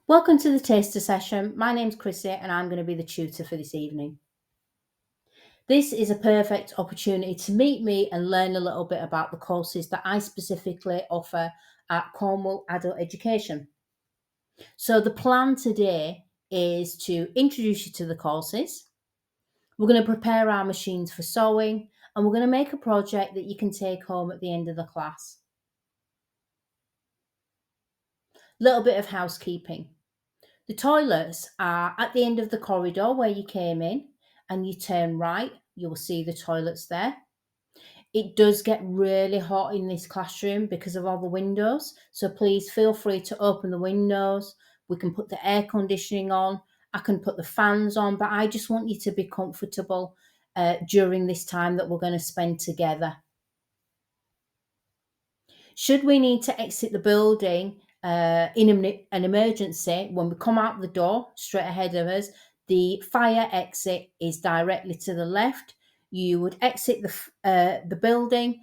Welcome to the taster session. My name's Krissie and I'm going to be the tutor for this evening. This is a perfect opportunity to meet me and learn a little bit about the courses that I specifically offer at Cornwall Adult Education. So the plan today is to introduce you to the courses. We're going to prepare our machines for sewing and we're going to make a project that you can take home at the end of the class. Little bit of housekeeping. The toilets are at the end of the corridor where you came in, and you turn right, you will see the toilets there. It does get really hot in this classroom because of all the windows, so please feel free to open the windows. We can put the air conditioning on, I can put the fans on, but I just want you to be comfortable during this time that we're going to spend together. Should we need to exit the building in an emergency, when we come out the door straight ahead of us, the fire exit is directly to the left. You would exit the building,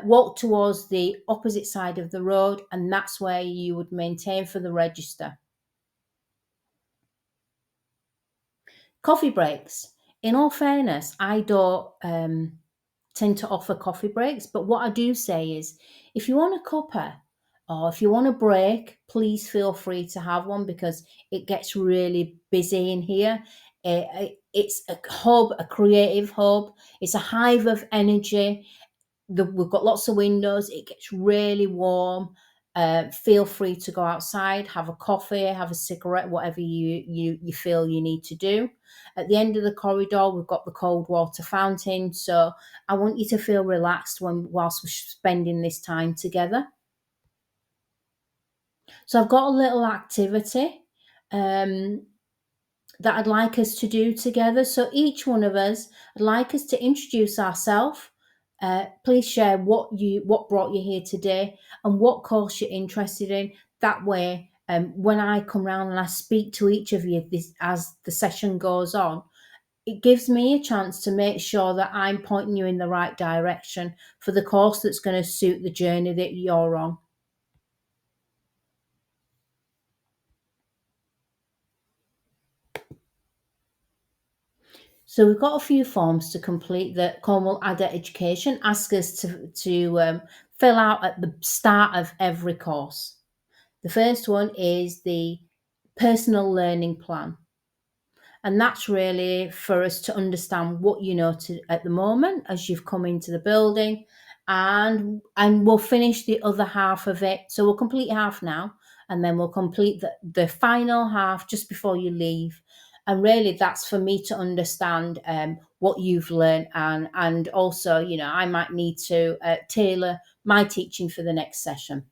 walk towards the opposite side of the road, and that's where you would maintain for the register. Coffee breaks. In all fairness, I don't tend to offer coffee breaks, but what I do say is, if you want a cuppa or if you want a break, please feel free to have one because it gets really busy in here. It's a hub, a creative hub. It's a hive of energy. We've got lots of windows. It gets really warm. Feel free to go outside, have a coffee, have a cigarette, whatever you feel you need to do. At the end of the corridor, we've got the cold water fountain. So I want you to feel relaxed whilst we're spending this time together. So I've got a little activity that I'd like us to do together. So each one of us, I'd like us to introduce ourselves. Please share what brought you here today and what course you're interested in. That way, when I come round and I speak to each of you as the session goes on, it gives me a chance to make sure that I'm pointing you in the right direction for the course that's going to suit the journey that you're on. So we've got a few forms to complete that Cornwall Adult Education asks us to fill out at the start of every course. The first one is the personal learning plan. And that's really for us to understand what you know at the moment as you've come into the building. And we'll finish the other half of it. So we'll complete half now, and then we'll complete the final half just before you leave. And really, that's for me to understand what you've learned, and also, I might need to tailor my teaching for the next session.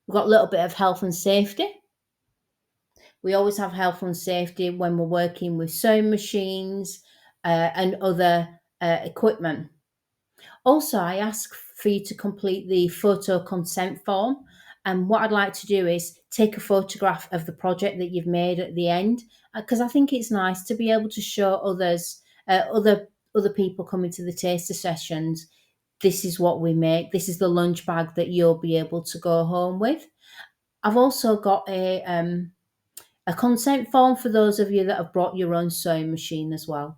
We've got a little bit of health and safety. We always have health and safety when we're working with sewing machines and other equipment. Also, I ask for you to complete the photo consent form. And what I'd like to do is take a photograph of the project that you've made at the end, because I think it's nice to be able to show others, other people coming to the taster sessions, this is what we make. This is the lunch bag that you'll be able to go home with. I've also got a consent form for those of you that have brought your own sewing machine as well.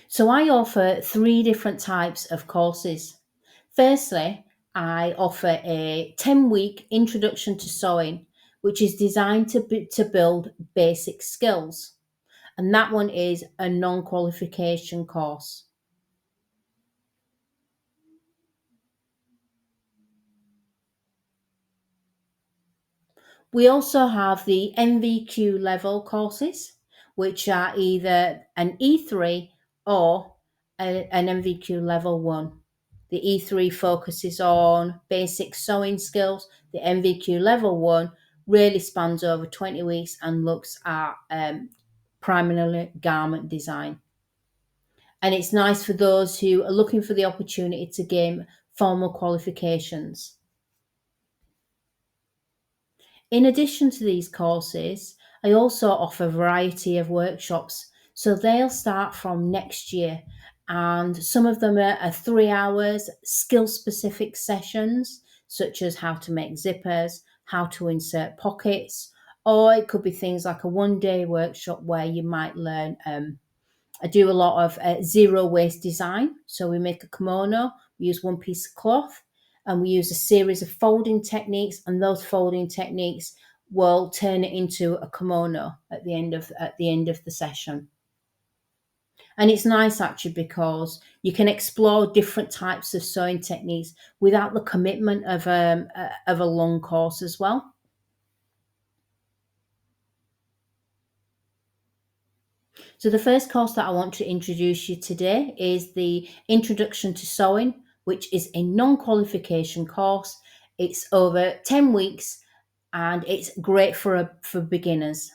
So I offer 3 different types of courses. Firstly, I offer a 10-week introduction to sewing, which is designed to build basic skills. And that one is a non-qualification course. We also have the NVQ level courses, which are either an E3 or an NVQ level 1. The E3 focuses on basic sewing skills. The NVQ level 1 really spans over 20 weeks and looks at primarily garment design. And it's nice for those who are looking for the opportunity to gain formal qualifications. In addition to these courses, I also offer a variety of workshops. So they'll start from next year. and some of them are 3 hours, skill-specific sessions, such as how to make zippers, how to insert pockets, or it could be things like a one-day workshop where you might learn. I do a lot of zero waste design. So we make a kimono, we use one piece of cloth, and we use a series of folding techniques, and those folding techniques will turn it into a kimono at the end of the session. And it's nice actually because you can explore different types of sewing techniques without the commitment of a long course as well. So the first course that I want to introduce you today is the Introduction to Sewing, which is a non-qualification course. It's over 10 weeks and it's great for beginners.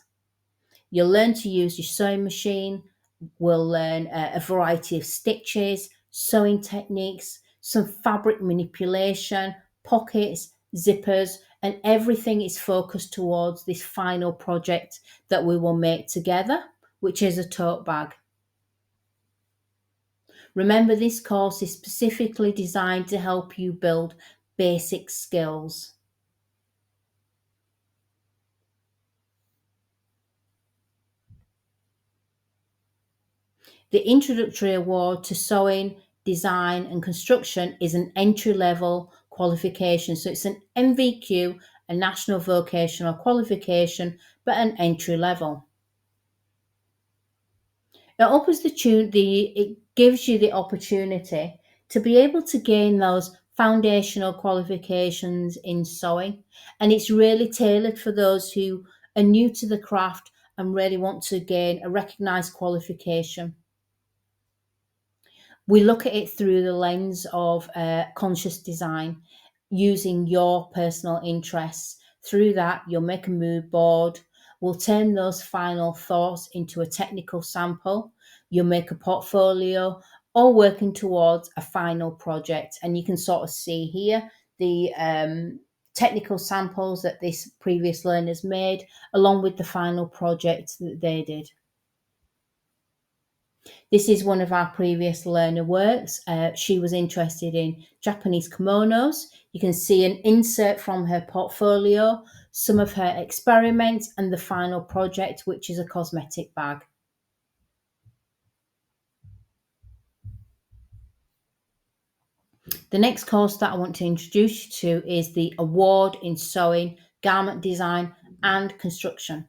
You'll learn to use your sewing machine. We'll learn a variety of stitches, sewing techniques, some fabric manipulation, pockets, zippers, and everything is focused towards this final project that we will make together, which is a tote bag. Remember, this course is specifically designed to help you build basic skills. The Introductory Award to Sewing, Design and Construction is an entry-level qualification. So it's an NVQ, a National Vocational Qualification, but an entry level. It gives you the opportunity to be able to gain those foundational qualifications in sewing, and it's really tailored for those who are new to the craft and really want to gain a recognised qualification. We look at it through the lens of conscious design, using your personal interests. Through that, you'll make a mood board. We'll turn those final thoughts into a technical sample. You'll make a portfolio, all working towards a final project. And you can sort of see here the technical samples that this previous learner's made, along with the final project that they did. This is one of our previous learner works. She was interested in Japanese kimonos. You can see an insert from her portfolio, some of her experiments, and the final project, which is a cosmetic bag. The next course that I want to introduce you to is the Award in Sewing, Garment Design and Construction.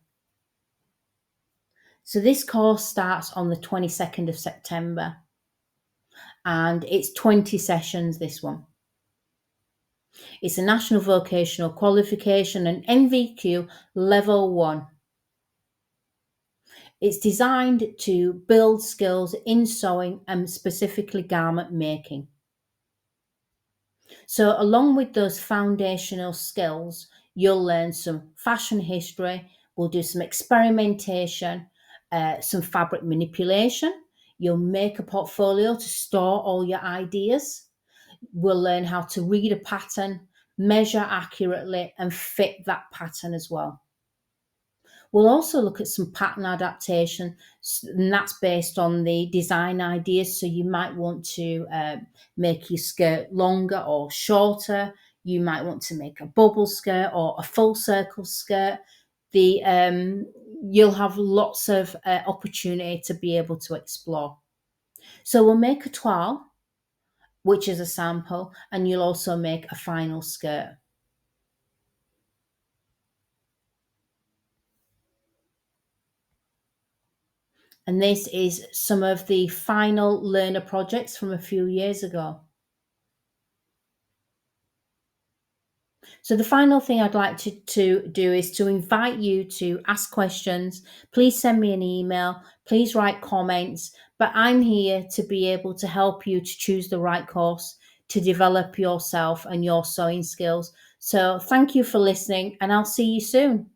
So this course starts on the 22nd of September and it's 20 sessions, this one. It's a National Vocational Qualification and NVQ Level 1. It's designed to build skills in sewing and specifically garment making. So along with those foundational skills, you'll learn some fashion history, we'll do some experimentation, some fabric manipulation. You'll make a portfolio to store all your ideas. We'll learn how to read a pattern, measure accurately, and fit that pattern as well. We'll also look at some pattern adaptation, and that's based on the design ideas. So you might want to make your skirt longer or shorter. You might want to make a bubble skirt or a full circle skirt. You'll have lots of opportunity to be able to explore. So we'll make a toile, which is a sample, and you'll also make a final skirt. And this is some of the final learner projects from a few years ago. So the final thing I'd like to do is to invite you to ask questions. Please send me an email. Please write comments. But I'm here to be able to help you to choose the right course, to develop yourself and your sewing skills. So thank you for listening, and I'll see you soon.